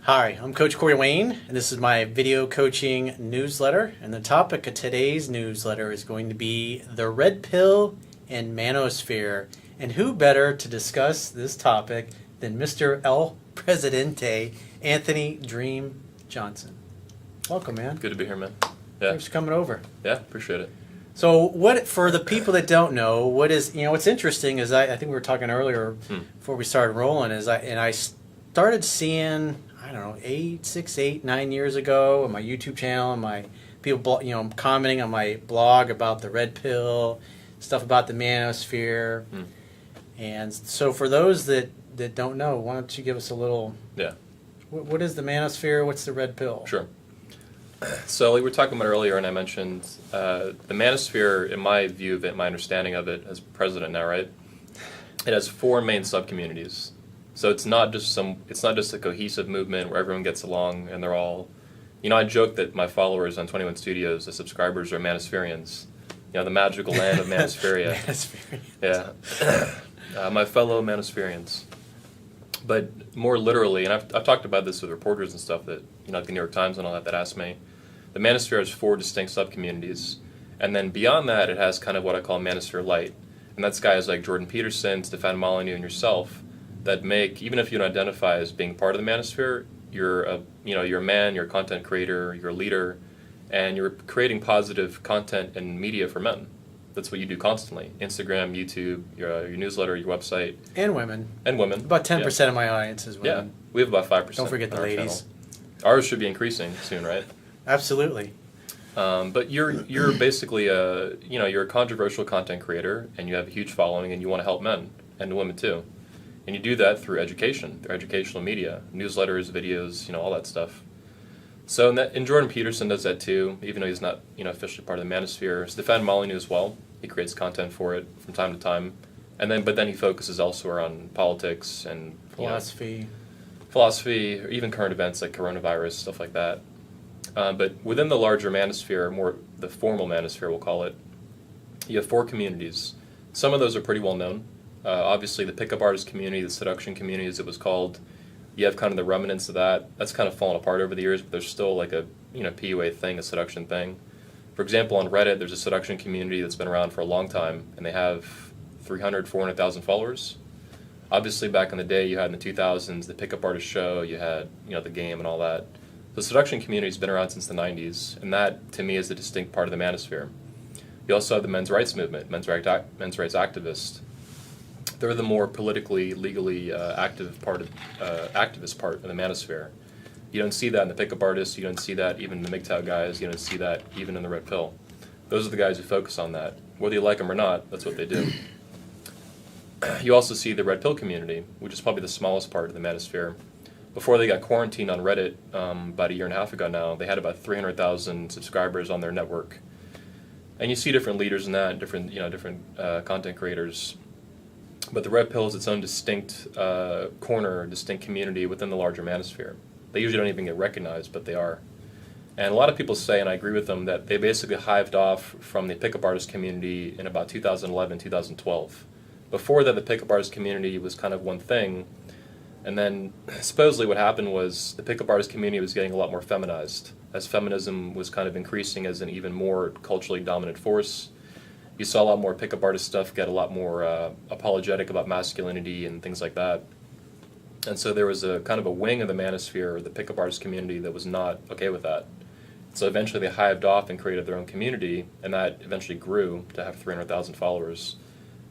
Hi, I'm Coach Corey Wayne, and this is my video coaching newsletter. And the topic of today's newsletter is going to be the Red Pill and Manosphere. And who better to discuss this topic than Mr. El Presidente, Anthony Dream Johnson. Welcome, man. Good to be here, man. Yeah. Thanks for coming over. Yeah, appreciate it. So, what for the people that don't know, what is what's interesting is I think we were talking earlier before we started rolling is I started seeing. I don't know, 6, 8, 9 years ago on my YouTube channel and my people, commenting on my blog about the Red Pill, stuff about the Manosphere. And so for those that don't know, why don't you give us a little... Yeah. What is the Manosphere? What's the Red Pill? Sure. So like we were talking about earlier, and I mentioned the Manosphere, in my view of it, my understanding of it as president now, right? It has 4 main subcommunities. So it's not just a cohesive movement where everyone gets along and they're all, I joke that my followers on 21 Studios, the subscribers are Manospherians, the magical land of Manospheria. Manospheria. Yeah. My fellow Manospherians. But more literally, and I've talked about this with reporters and stuff that, like the New York Times and all that asked me, the Manosphere has 4 distinct subcommunities. And then beyond that, it has kind of what I call Manosphere Light. And that's guys like Jordan Peterson, Stefan Molyneux, and yourself, that make, even if you don't identify as being part of the Manosphere, you're a man, you're a content creator, you're a leader, and you're creating positive content and media for men. That's what you do constantly. Instagram, YouTube, your newsletter, your website. And women. And women. About 10% of my audience is women. Yeah, we have about 5%. Don't forget the ladies. Channel. Ours should be increasing soon, right? Absolutely. But you're basically you're a controversial content creator, and you have a huge following, and you want to help men and women too. And you do that through education, through educational media, newsletters, videos, all that stuff. So, and Jordan Peterson does that too, even though he's not, officially part of the Manosphere. Stefan Molyneux as well. He creates content for it from time to time. But then he focuses elsewhere on politics and philosophy, or even current events like coronavirus, stuff like that. But within the larger Manosphere, more the formal Manosphere, we'll call it, you have 4 communities. Some of those are pretty well known. Obviously, the pickup artist community, the seduction community, as it was called, you have kind of the remnants of that. That's kind of fallen apart over the years, but there's still like a PUA thing, a seduction thing. For example, on Reddit, there's a seduction community that's been around for a long time, and they have 300,000, 400,000 followers. Obviously, back in the day, you had in the 2000s the pickup artist show, you had the game and all that. The seduction community has been around since the 90s, and that, to me, is a distinct part of the Manosphere. You also have the men's rights movement, men's rights activists. They're the more politically, legally activist part of the Manosphere. You don't see that in the pickup artists. You don't see that even in the MGTOW guys. You don't see that even in the Red Pill. Those are the guys who focus on that. Whether you like them or not, that's what they do. You also see the Red Pill community, which is probably the smallest part of the Manosphere. Before they got quarantined on Reddit about 1.5 years ago now, they had about 300,000 subscribers on their network. And you see different leaders in that, different content creators. But the Red Pill is its own distinct distinct community within the larger Manosphere. They usually don't even get recognized, but they are. And a lot of people say, and I agree with them, that they basically hived off from the pickup artist community in about 2011, 2012. Before that, the pickup artist community was kind of one thing, and then supposedly what happened was the pickup artist community was getting a lot more feminized, as feminism was kind of increasing as an even more culturally dominant force. You saw a lot more pickup artist stuff get a lot more apologetic about masculinity and things like that. And so there was a kind of a wing of the Manosphere, the pickup artist community, that was not okay with that. So eventually they hived off and created their own community, and that eventually grew to have 300,000 followers.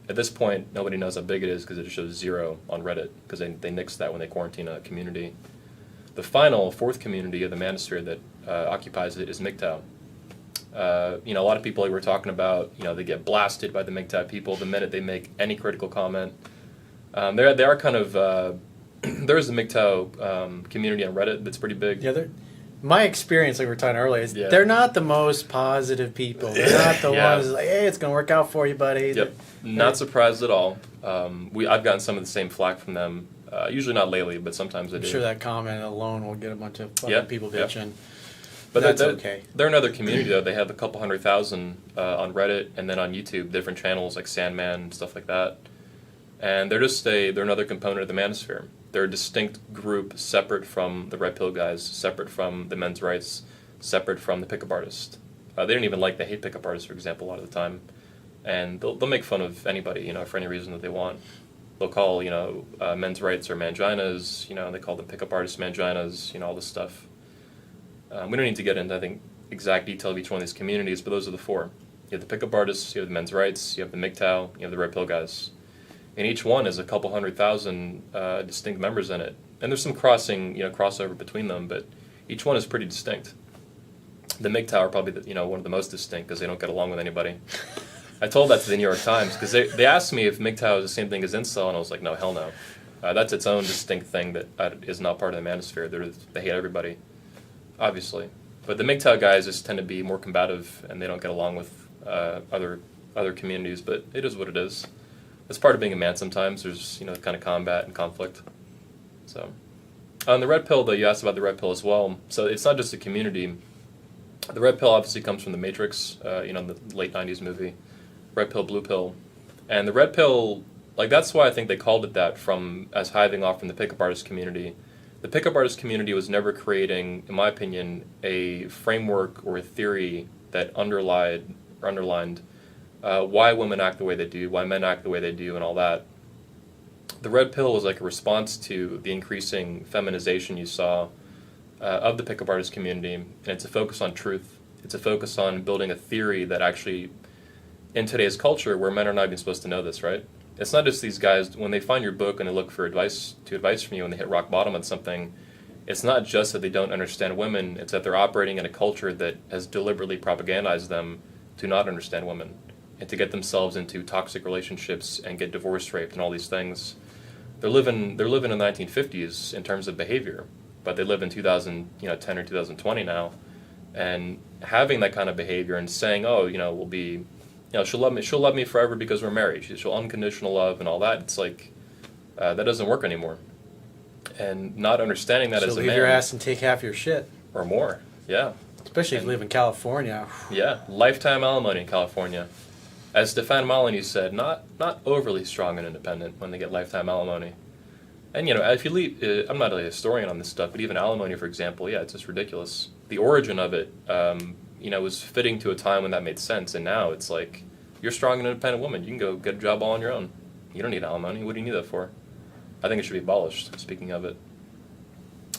At this point, nobody knows how big it is because it shows 0 on Reddit, because they nixed that when they quarantine a community. The final, 4th community of the Manosphere that occupies it is MGTOW. A lot of people like we're talking about, they get blasted by the MGTOW people the minute they make any critical comment. They are kind of, there's a MGTOW community on Reddit that's pretty big. Yeah, my experience, like we were talking earlier, is they're not the most positive people. They're not the ones like, hey, it's going to work out for you, buddy. Yep. Not surprised at all. I've gotten some of the same flack from them. Usually not lately, but sometimes I do. I'm sure that comment alone will get a bunch of fucking people bitching. But that's okay. They're another community, though. They have a couple 100,000 on Reddit and then on YouTube, different channels like Sandman and stuff like that. And they're another component of the Manosphere. They're a distinct group, separate from the Red Pill guys, separate from the men's rights, separate from the pickup artists. They don't even like, they hate pickup artists, for example, a lot of the time. And they'll make fun of anybody, you know, for any reason that they want. They'll call, you know, men's rights or manginas, you know, and they call them pickup artists manginas, you know, all this stuff. We don't need to get into, I think, exact detail of each one of these communities, but those are the four. You have the pickup artists, you have the men's rights, you have the MGTOW, you have the Red Pill guys. And each one has a couple 100,000 distinct members in it. And there's some crossover between them, but each one is pretty distinct. The MGTOW are probably one of the most distinct because they don't get along with anybody. I told that to the New York Times because they asked me if MGTOW is the same thing as incel, and I was like, no, hell no. That's its own distinct thing that is not part of the manosphere. They hate everybody, obviously. But the MGTOW guys just tend to be more combative, and they don't get along with other communities. But it is what it is. It's part of being a man. Sometimes there's kind of combat and conflict. So, on the Red Pill, though, you asked about the Red Pill as well. So it's not just a community. The Red Pill obviously comes from the Matrix, the late '90s movie, Red Pill, Blue Pill, and the Red Pill. Like, that's why I think they called it that, as hiving off from the pickup artist community. The pickup artist community was never creating, in my opinion, a framework or a theory that underlined why women act the way they do, why men act the way they do, and all that. The Red Pill was like a response to the increasing feminization you saw of the pickup artist community, and it's a focus on truth. It's a focus on building a theory that actually, in today's culture, where men are not even supposed to know this, right? It's not just these guys, when they find your book and they look for advice from you and they hit rock bottom on something, it's not just that they don't understand women, it's that they're operating in a culture that has deliberately propagandized them to not understand women and to get themselves into toxic relationships and get divorced, raped, and all these things. They're living in the 1950s in terms of behavior, but they live in 2010 or 2020 now, and having that kind of behavior and saying, we'll be, she'll love me forever because we're married. She'll unconditional love and all that. It's like that doesn't work anymore. And not understanding that as a man. Leave your ass and take half your shit. Or more, yeah. Especially if you live in California. Yeah, lifetime alimony in California. As Stefan Molyneux said, not overly strong and independent when they get lifetime alimony. And, if you leave, I'm not a historian on this stuff, but even alimony, for example, yeah, it's just ridiculous. The origin of it, was fitting to a time when that made sense, and now it's like, you're a strong and independent woman. You can go get a job all on your own. You don't need alimony. What do you need that for? I think it should be abolished, speaking of it.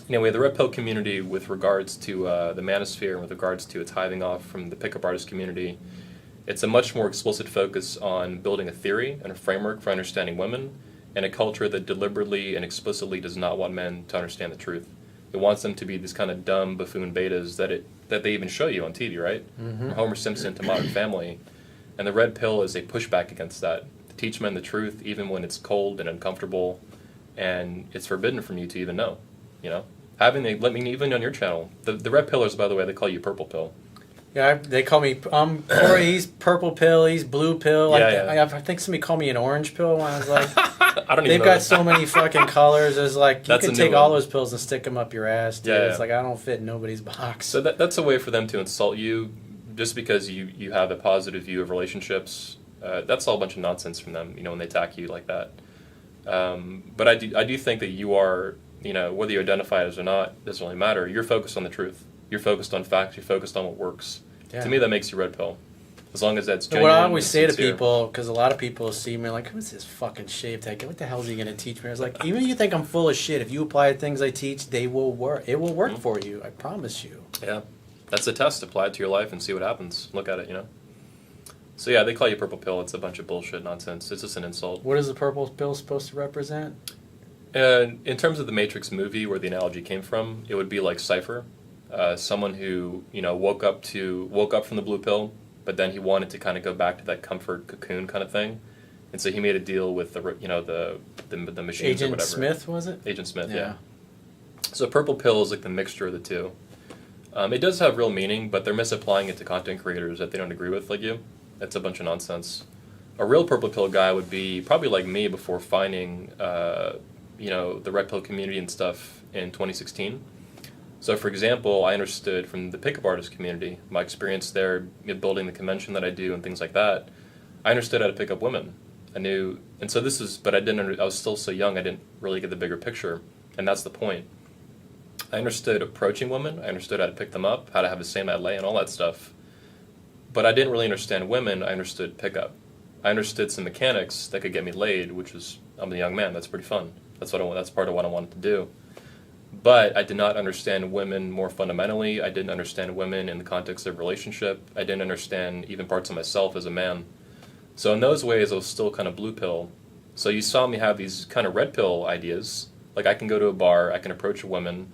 Anyway, the Red Pill community, with regards to the manosphere and with regards to its hiving off from the pickup artist community, it's a much more explicit focus on building a theory and a framework for understanding women in a culture that deliberately and explicitly does not want men to understand the truth. It wants them to be these kind of dumb buffoon betas that they even show you on TV, right? Mm-hmm. From Homer Simpson to Modern Family. And the Red Pill is a pushback against that. To teach men the truth even when it's cold and uncomfortable and it's forbidden from you to even know, even on your channel. The Red Pillars, by the way, they call you Purple Pill. Yeah, they call me Corey. He's Purple Pill. He's Blue Pill. Yeah. I think somebody called me an Orange Pill when I was like, I don't even they've know got so many fucking colors. It's like you can take all those pills and stick them up your ass, dude. Yeah. It's like I don't fit in nobody's box. So that's a way for them to insult you, just because you have a positive view of relationships. That's all a bunch of nonsense from them. When they attack you like that. But I do think that you are, whether you identify as or not, doesn't really matter. You're focused on the truth. You're focused on facts. You're focused on what works. Yeah. To me, that makes you Red Pill. As long as that's genuine. What I always say to people, because a lot of people see me like, who's this fucking shaved head? What the hell is he going to teach me? I was like, even if you think I'm full of shit, if you apply the things I teach, they will work. It will work for you. I promise you. Yeah. That's a test. Apply it to your life and see what happens. Look at it, So yeah, they call you Purple Pill. It's a bunch of bullshit nonsense. It's just an insult. What is the Purple Pill supposed to represent? In terms of the Matrix movie, where the analogy came from, it would be like Cypher. Someone who woke up from the blue pill, but then he wanted to kind of go back to that comfort cocoon kind of thing, and so he made a deal with the machines Agent or whatever. Smith, was it? Agent Smith, yeah. So purple pill is like the mixture of the two. It does have real meaning, but they're misapplying it to content creators that they don't agree with, like you. That's a bunch of nonsense. A real purple pill guy would be probably like me before finding the Red Pill community and stuff in 2016. So, for example, I understood from the pickup artist community, my experience there, building the convention that I do and things like that, I understood how to pick up women. I knew, and so this is, but I didn't. I was still so young. I didn't really get the bigger picture, and that's the point. I understood approaching women. I understood how to pick them up, how to have a say that lay, and all that stuff. But I didn't really understand women. I understood pickup. I understood some mechanics that could get me laid, which was, I'm a young man. That's pretty fun. That's what I want. That's part of what I wanted to do. But I did not understand women more fundamentally. I didn't understand women in the context of relationship. I didn't understand even parts of myself as a man. So in those ways, I was still kind of blue pill. So you saw me have these kind of red pill ideas. Like I can go to a bar, I can approach a woman,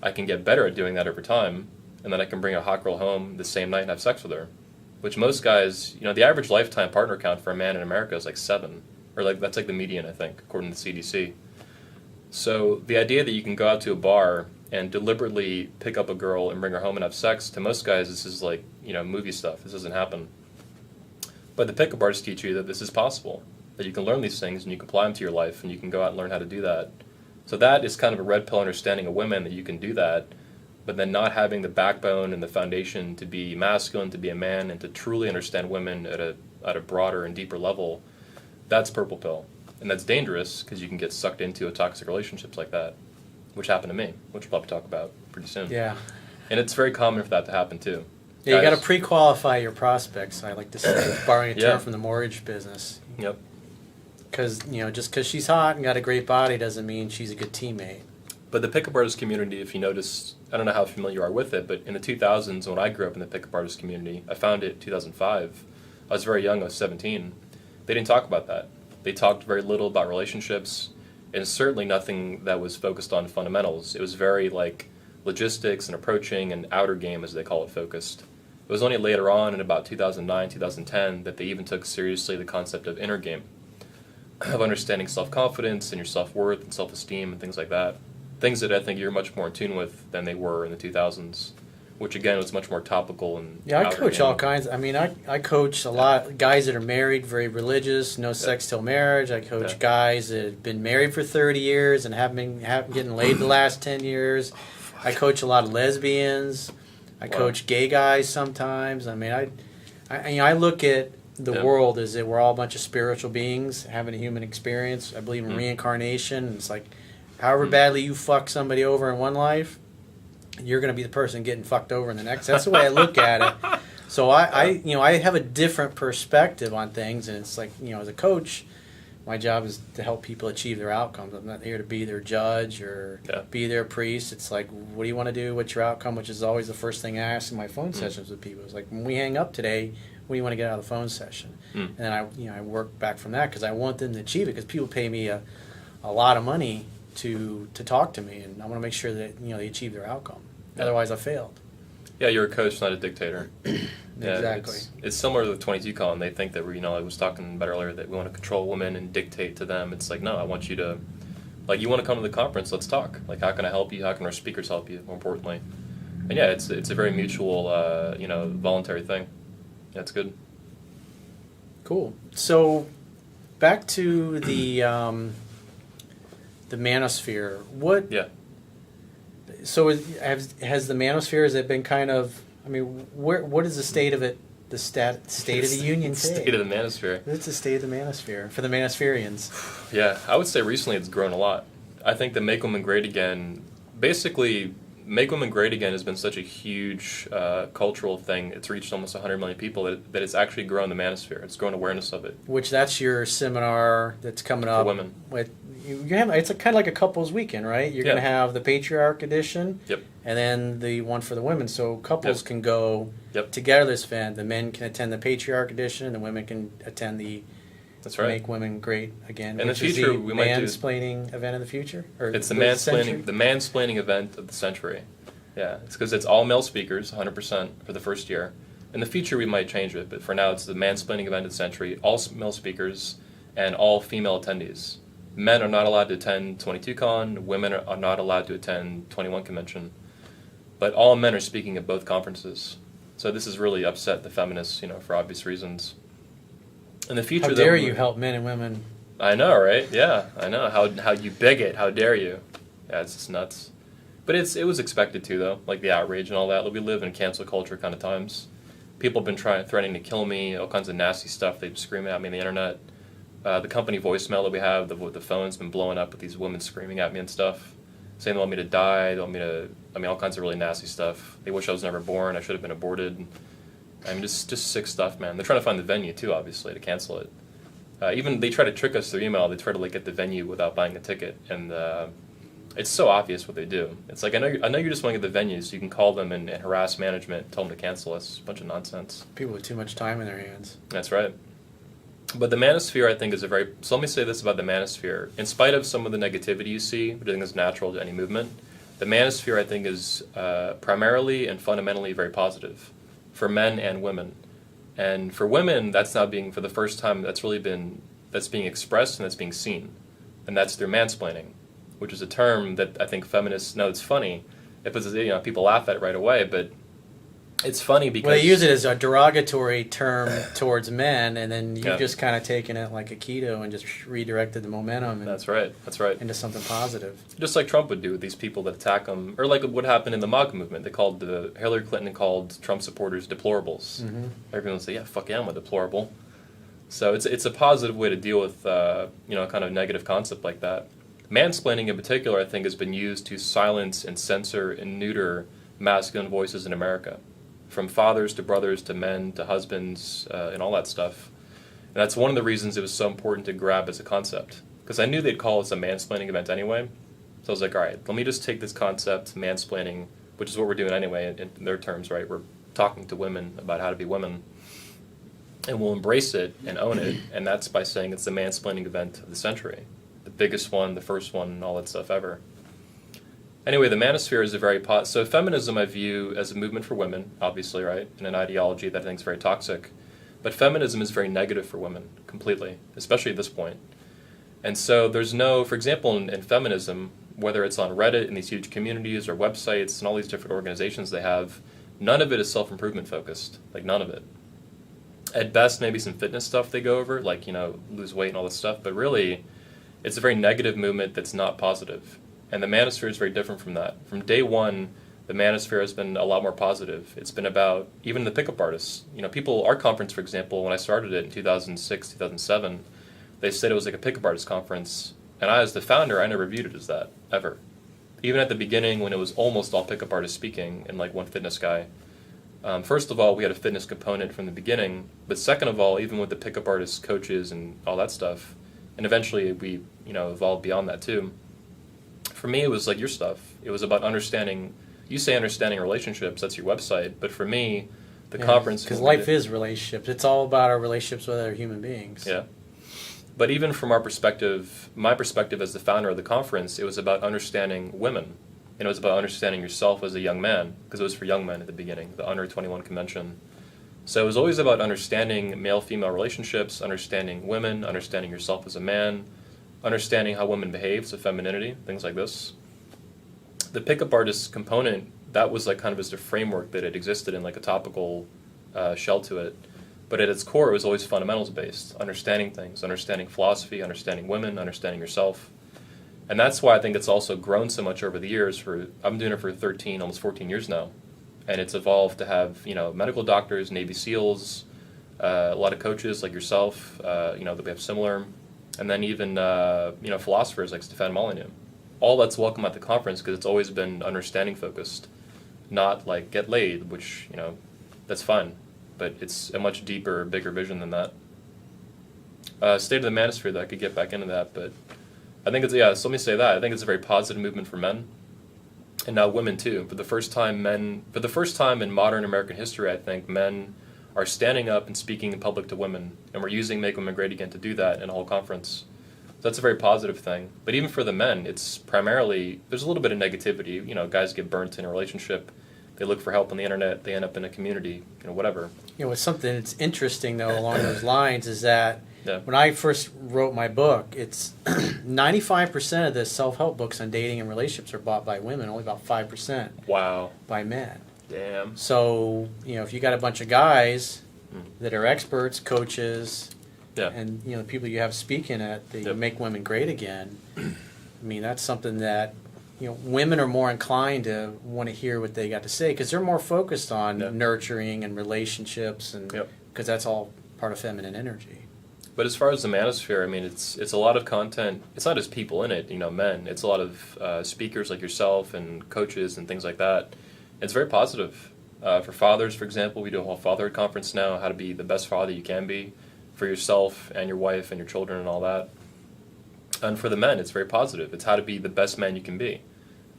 I can get better at doing that over time, and then I can bring a hot girl home the same night and have sex with her. Which most guys, the average lifetime partner count for a man in America is like 7. Or like that's like the median, I think, according to the CDC. So the idea that you can go out to a bar and deliberately pick up a girl and bring her home and have sex, to most guys this is like, movie stuff. This doesn't happen. But the pickup artists teach you that this is possible, that you can learn these things and you can apply them to your life and you can go out and learn how to do that. So that is kind of a red pill understanding of women, that you can do that, but then not having the backbone and the foundation to be masculine, to be a man, and to truly understand women at a broader and deeper level, that's purple pill. And that's dangerous because you can get sucked into a toxic relationships like that, which happened to me, which we'll probably talk about pretty soon. Yeah. And it's very common for that to happen too. Yeah, you got to pre-qualify your prospects. I like to say, borrowing a term from the mortgage business. Yep. Because just because she's hot and got a great body doesn't mean she's a good teammate. But the pickup artist community, if you notice, I don't know how familiar you are with it, but in the 2000s, when I grew up in the pickup artist community, I found it in 2005. I was very young. I was 17. They didn't talk about that. They talked very little about relationships, and certainly nothing that was focused on fundamentals. It was very like logistics and approaching and outer game, as they call it, focused. It was only later on in about 2009, 2010 that they even took seriously the concept of inner game, of understanding self-confidence and your self-worth and self-esteem and things like that. Things that I think you're much more in tune with than they were in the 2000s, which again was much more topical and yeah. I coach all kinds. I mean, I coach a lot of guys that are married, very religious, no sex till marriage. I coach guys that have been married for 30 years and haven't getting laid the last 10 years. I coach a lot of lesbians. I coach gay guys sometimes. I mean, I look at the world as that we're all a bunch of spiritual beings having a human experience. I believe in reincarnation. It's like, however badly you fuck somebody over in one life, you're going to be the person getting fucked over in the next. That's the way I look at it. So I have a different perspective on things, and it's like, as a coach, my job is to help people achieve their outcomes. I'm not here to be their judge or be their priest. It's like, what do you want to do? What's your outcome? Which is always the first thing I ask in my phone sessions with people. It's like, when we hang up today, what do you want to get out of the phone session? And then I work back from that because I want them to achieve it, because people pay me a lot of money to talk to me, and I want to make sure that they achieve their outcome. Otherwise, I failed. Yeah, you're a coach, not a dictator. Exactly. It's similar to the 22 con. They think that I was talking about earlier, that we want to control women and dictate to them. It's like, no, I want you to, like, you want to come to the conference, let's talk. Like, how can I help you? How can our speakers help you, more importantly? And yeah, it's a very mutual, voluntary thing. Yeah, it's good. Cool. So, back to the Manosphere. What? Yeah. So has the Manosphere, has it been kind of, I mean, what is the state of it, the state of the union today? State of the Manosphere. It's the state of the Manosphere for the Manospherians. Yeah, I would say recently it's grown a lot. I think the Make Women Great Again, basically, Make Women Great Again has been such a huge cultural thing. It's reached almost 100 million people that it's actually grown the Manosphere. It's grown awareness of it. Which that's your seminar that's coming up. For women. It's kind of like a couples weekend, right? You're going to have the Patriarch edition. Yep. And then the one for the women. So couples can go together this event. The men can attend the Patriarch edition, and the women can attend the Make Women Great Again. In the future, we might do mansplaining event of the future? Or it's the mansplaining event of the century. Yeah, it's because it's all male speakers, 100% for the first year. In the future, we might change it, but for now, it's the mansplaining event of the century, all male speakers, and all female attendees. Men are not allowed to attend 22con, women are not allowed to attend 21 convention, but all men are speaking at both conferences. So this has really upset the feminists, for obvious reasons. In the future, how dare you help men and women? I know, right? Yeah, I know. How you bigot? How dare you? Yeah, it's just nuts. But it was expected to, though, like the outrage and all that. We live in cancel culture kind of times. People have been threatening to kill me, all kinds of nasty stuff. They've screaming at me on the internet. The company voicemail that we have, the phone's been blowing up with these women screaming at me and stuff, saying they want me to die, they want me to, all kinds of really nasty stuff. They wish I was never born, I should have been aborted. I mean, just sick stuff, man. They're trying to find the venue, too, obviously, to cancel it. Even they try to trick us through email. They try to get the venue without buying a ticket, and it's so obvious what they do. It's like, I know you just want to get the venue, so you can call them and harass management, tell them to cancel us. It's a bunch of nonsense. People with too much time in their hands. That's right. But the Manosphere, I think, is so let me say this about the Manosphere. In spite of some of the negativity you see, which I think is natural to any movement, the Manosphere, I think, is primarily and fundamentally very positive for men and women. And for women, that's now being, for the first time, that's being expressed and that's being seen. And that's through mansplaining, which is a term that I think feminists know it's funny. People laugh at it right away, but it's funny because... Well, they use it as a derogatory term towards men, and then you've Yeah. just kind of taken it like a keto and just redirected the momentum That's right. into something positive. Just like Trump would do with these people that attack him, or like what happened in the MAGA movement. Hillary Clinton called Trump supporters deplorables. Mm-hmm. Everyone would say, "Yeah, fuck yeah, I'm a deplorable." So it's a positive way to deal with a kind of negative concept like that. Mansplaining in particular, I think, has been used to silence and censor and neuter masculine voices in America, from fathers to brothers to men to husbands and all that stuff. And that's one of the reasons it was so important to grab as a concept, because I knew they'd call this a mansplaining event anyway. So I was like, all right, let me just take this concept, mansplaining, which is what we're doing anyway in their terms, right? We're talking to women about how to be women, and we'll embrace it and own it, and that's by saying it's the mansplaining event of the century, the biggest one, the first one, and all that stuff ever. Anyway, the Manosphere is so feminism I view as a movement for women, obviously, right, and an ideology that I think is very toxic. But feminism is very negative for women, completely, especially at this point. And so there's for example, in feminism, whether it's on Reddit in these huge communities or websites and all these different organizations they have, none of it is self-improvement focused, like none of it. At best, maybe some fitness stuff they go over, like, lose weight and all this stuff, but really, it's a very negative movement that's not positive. And the Manosphere is very different from that. From day one, the Manosphere has been a lot more positive. It's been about, even the pickup artists. Our conference, for example, when I started it in 2006, 2007, they said it was like a pickup artist conference. And I, as the founder, I never viewed it as that, ever. Even at the beginning, when it was almost all pickup artists speaking and like one fitness guy. First of all, we had a fitness component from the beginning. But second of all, even with the pickup artists, coaches, and all that stuff, and eventually we, evolved beyond that too. For me, it was like your stuff. It was about understanding. You say understanding relationships. That's your website. But for me, the conference... Because life is relationships. It's all about our relationships with other human beings. Yeah. But even from our perspective, my perspective as the founder of the conference, it was about understanding women. And it was about understanding yourself as a young man, because it was for young men at the beginning, the Under 21 convention. So it was always about understanding male-female relationships, understanding women, understanding yourself as a man, understanding how women behave, so femininity, things like this. The pickup artist component, that was like kind of just a framework that it existed in, like a topical shell to it. But at its core, it was always fundamentals-based, understanding things, understanding philosophy, understanding women, understanding yourself. And that's why I think it's also grown so much over the years. I'm doing it for 13, almost 14 years now. And it's evolved to have, medical doctors, Navy SEALs, a lot of coaches like yourself, that we have similar, and then even, philosophers like Stefan Molyneux. All that's welcome at the conference because it's always been understanding focused, not like get laid, which, that's fine. But it's a much deeper, bigger vision than that. State of the Manosphere, that I could get back into that, but I think so let me say that. I think it's a very positive movement for men, and now women too. For the first time in modern American history, I think men are standing up and speaking in public to women, and we're using Make Women Great Again to do that in a whole conference. So that's a very positive thing. But even for the men, it's primarily, there's a little bit of negativity. Guys get burnt in a relationship. They look for help on the internet. They end up in a community, whatever. It's something that's interesting, though, along those lines is that when I first wrote my book, it's 95% of the self-help books on dating and relationships are bought by women, only about 5% Wow. by men. Damn. So, if you got a bunch of guys that are experts, coaches, and, the people you have speaking at the Make Women Great Again, I mean, that's something that, women are more inclined to want to hear what they got to say because they're more focused on nurturing and relationships and because that's all part of feminine energy. But as far as the manosphere, I mean, it's a lot of content. It's not just people in it, men. It's a lot of speakers like yourself and coaches and things like that. It's very positive. For fathers, for example, we do a whole fatherhood conference now, how to be the best father you can be for yourself and your wife and your children and all that. And for the men, it's very positive. It's how to be the best man you can be.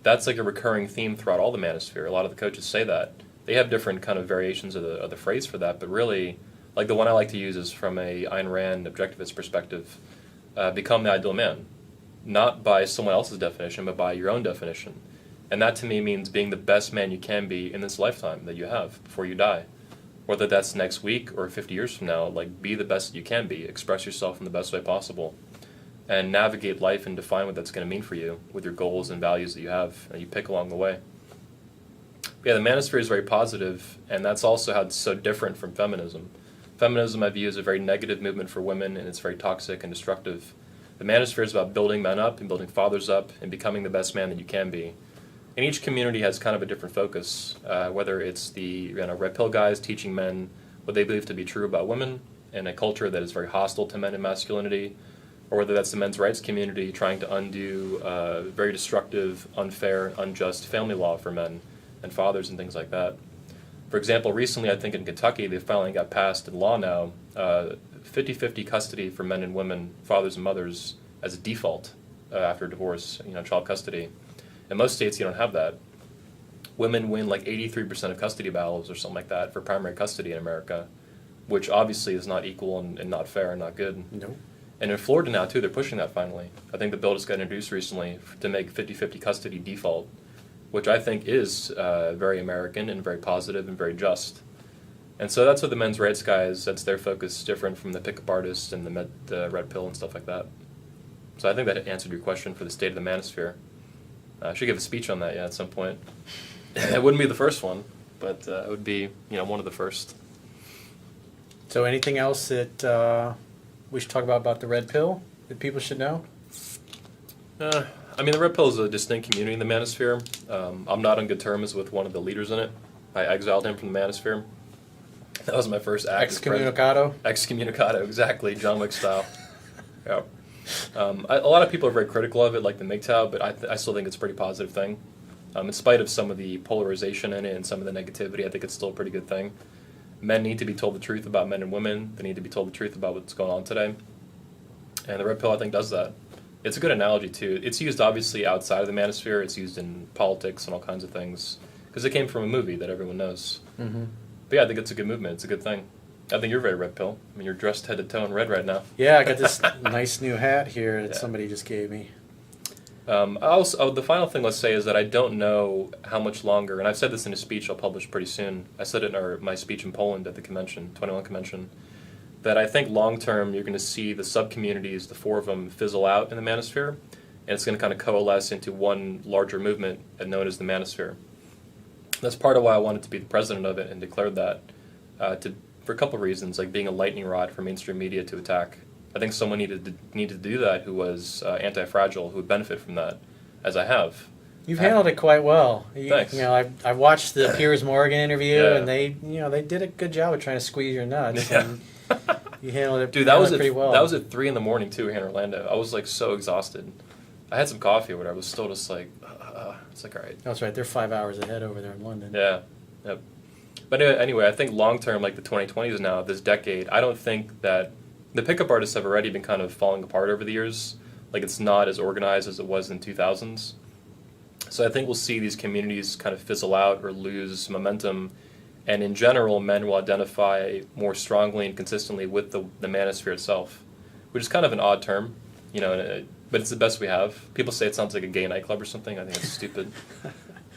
That's like a recurring theme throughout all the manosphere. A lot of the coaches say that. They have different kind of variations of the phrase for that, but really, like the one I like to use is from a Ayn Rand objectivist perspective. Become the ideal man. Not by someone else's definition, but by your own definition. And that to me means being the best man you can be in this lifetime that you have before you die. Whether that's next week or 50 years from now, like be the best you can be. Express yourself in the best way possible. And navigate life and define what that's going to mean for you with your goals and values that you have and you pick along the way. But yeah, the manosphere is very positive, and that's also how it's so different from feminism. Feminism I view as a very negative movement for women, and it's very toxic and destructive. The manosphere is about building men up and building fathers up and becoming the best man that you can be. And each community has kind of a different focus, whether it's the Red Pill guys teaching men what they believe to be true about women in a culture that is very hostile to men and masculinity, or whether that's the men's rights community trying to undo very destructive, unfair, unjust family law for men and fathers and things like that. For example, recently I think in Kentucky they finally got passed in law now 50-50 custody for men and women, fathers and mothers, as a default after divorce, child custody. In most states you don't have that. Women win like 83% of custody battles or something like that for primary custody in America, which obviously is not equal and not fair and not good. No. And in Florida now, too, they're pushing that finally. I think the bill just got introduced recently to make 50-50 custody default, which I think is very American and very positive and very just. And so that's what the men's rights guys, that's their focus, different from the pickup artists and the Red Pill and stuff like that. So I think that answered your question for the state of the manosphere. I should give a speech on that, at some point. It wouldn't be the first one, but it would be, one of the first. So anything else that we should talk about the Red Pill that people should know? The Red Pill is a distinct community in the manosphere. I'm not on good terms with one of the leaders in it. I exiled him from the manosphere. That was my first act. Excommunicado? Excommunicado, exactly, John Wick style. Yeah. A lot of people are very critical of it, like the MGTOW, but I still think it's a pretty positive thing. In spite of some of the polarization in it and some of the negativity, I think it's still a pretty good thing. Men need to be told the truth about men and women. They need to be told the truth about what's going on today. And the Red Pill, I think, does that. It's a good analogy, too. It's used, obviously, outside of the manosphere. It's used in politics and all kinds of things. Because it came from a movie that everyone knows. Mm-hmm. But yeah, I think it's a good movement. It's a good thing. I think you're very Red Pill. You're dressed head to toe in red right now. Yeah, I got this nice new hat here that somebody just gave me. The final thing let's say is that I don't know how much longer, and I've said this in a speech I'll publish pretty soon. I said it in my speech in Poland at the convention, 21 convention, that I think long term you're going to see the sub-communities, the four of them, fizzle out in the manosphere, and it's going to kind of coalesce into one larger movement known as the manosphere. That's part of why I wanted to be the president of it and declared that for a couple of reasons, like being a lightning rod for mainstream media to attack. I think someone needed to do that who was anti-fragile, who would benefit from that, as I have. You've handled it quite well. Thanks. I watched the Piers Morgan interview, Yeah. and they did a good job of trying to squeeze your nuts. Yeah. And you handled it. Dude, that was pretty well. That was at 3 a.m. too here in Orlando. I was like so exhausted. I had some coffee or whatever. I was still just like, it's like all right. That's right. They're 5 hours ahead over there in London. Yeah. Yep. But anyway, I think long term, like the 2020s now, this decade, I don't think that the pickup artists have already been kind of falling apart over the years. Like it's not as organized as it was in 2000s. So I think we'll see these communities kind of fizzle out or lose momentum. And in general, men will identify more strongly and consistently with the manosphere itself, which is kind of an odd term, but it's the best we have. People say it sounds like a gay nightclub or something. I think it's stupid.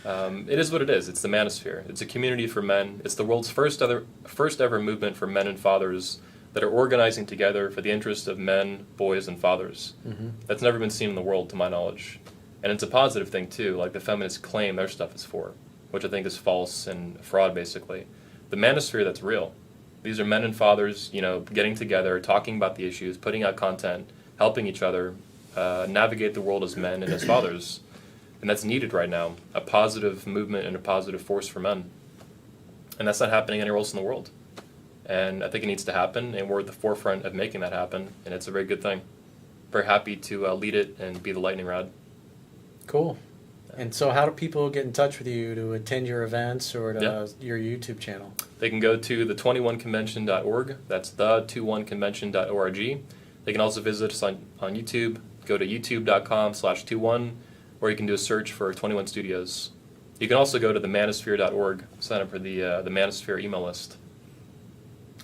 It is what it is. It's the manosphere. It's a community for men. It's the world's first ever movement for men and fathers that are organizing together for the interest of men, boys, and fathers. Mm-hmm. That's never been seen in the world, to my knowledge. And it's a positive thing, too, like the feminists claim their stuff is for, which I think is false and fraud, basically. The manosphere, that's real. These are men and fathers, getting together, talking about the issues, putting out content, helping each other navigate the world as men and as fathers. And that's needed right now, a positive movement and a positive force for men. And that's not happening anywhere else in the world. And I think it needs to happen, and we're at the forefront of making that happen, and it's a very good thing. Very happy to lead it and be the lightning rod. Cool. And so how do people get in touch with you to attend your events or to Yeah. your YouTube channel? They can go to the21convention.org. That's the21convention.org. They can also visit us on YouTube. Go to youtube.com/21, or you can do a search for 21 Studios. You can also go to themanosphere.org, sign up for the Manosphere email list.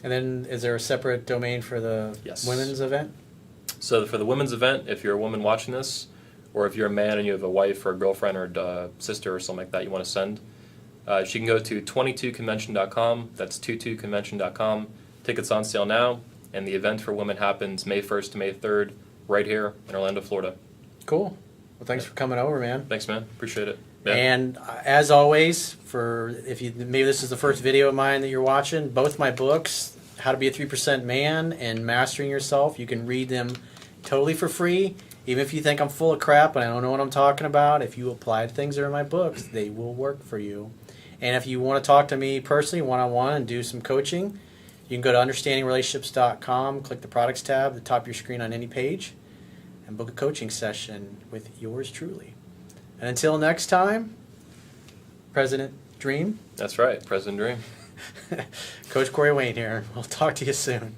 And then is there a separate domain for the Yes. women's event? So for the women's event, if you're a woman watching this, or if you're a man and you have a wife or a girlfriend or a sister or something like that you want to send, she can go to 22convention.com. That's 22convention.com. Tickets on sale now, and the event for women happens May 1st to May 3rd, right here in Orlando, Florida. Cool. Well, thanks for coming over, man. Thanks, man. Appreciate it. Yeah. And as always, if you maybe this is the first video of mine that you're watching, both my books, How to Be a 3% Man and Mastering Yourself, you can read them totally for free. Even if you think I'm full of crap and I don't know what I'm talking about, if you apply the things that are in my books, they will work for you. And if you want to talk to me personally, one-on-one, and do some coaching, you can go to understandingrelationships.com, click the products tab at the top of your screen on any page, and book a coaching session with yours truly. And until next time, President Dream. That's right, President Dream. Coach Corey Wayne here. We'll talk to you soon.